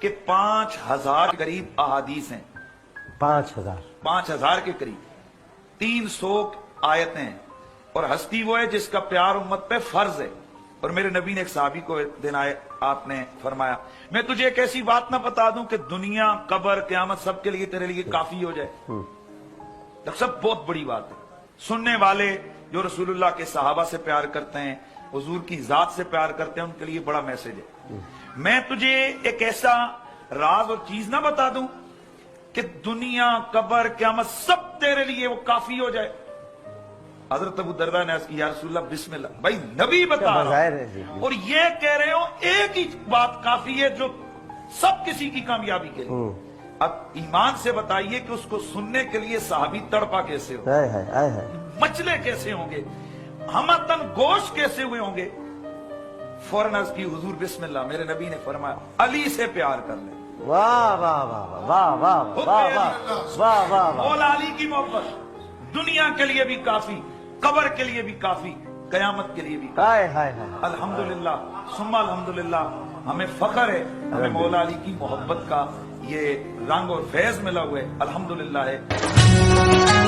کہ 5000 کے قریب احادیث ہیں, 5000 کے قریب, 300 آیتیں ہیں, اور ہستی وہ ہے جس کا پیار امت پہ فرض ہے. اور میرے نبی نے ایک صحابی کو دن آئے, آپ نے فرمایا میں تجھے ایک ایسی بات نہ بتا دوں کہ دنیا, قبر, قیامت سب کے لیے تیرے لیے کافی ہو جائے. سب بہت بڑی بات ہے. سننے والے جو رسول اللہ کے صحابہ سے پیار کرتے ہیں, حضور کی ذات سے پیار کرتے ہیں, ان کے لیے بڑا میسج ہے. میں تجھے ایک ایسا راز اور چیز نہ بتا دوں کہ دنیا, قبر, قیامت سب تیرے لیے وہ کافی ہو جائے. حضرت ابو درداء نے عرض کی یا رسول اللہ بسم اللہ, بھائی نبی بتا رہا ہوں اور یہ کہہ رہے ہو ایک ہی بات کافی ہے جو سب کسی کی کامیابی کے لیے. اب ایمان سے بتائیے کہ اس کو سننے کے لیے صحابی تڑپا کیسے ہو, مچلے کیسے ہوں گے, ہمتن گوش کیسے ہوئے ہوں گے. فوراً عرض کی حضور بسم اللہ. میرے نبی نے فرمایا علی سے پیار کر لیں. واہ واہ واہ واہ واہ واہ واہ واہ. مولا علی کی محبت دنیا کے لیے بھی کافی, قبر کے لیے بھی کافی, قیامت کے لیے بھی کافی. الحمدللہ ثم الحمدللہ, ہمیں فخر ہے, ہمیں مولا علی کی محبت کا یہ رنگ اور فیض ملا ہوا ہے, الحمدللہ ہے.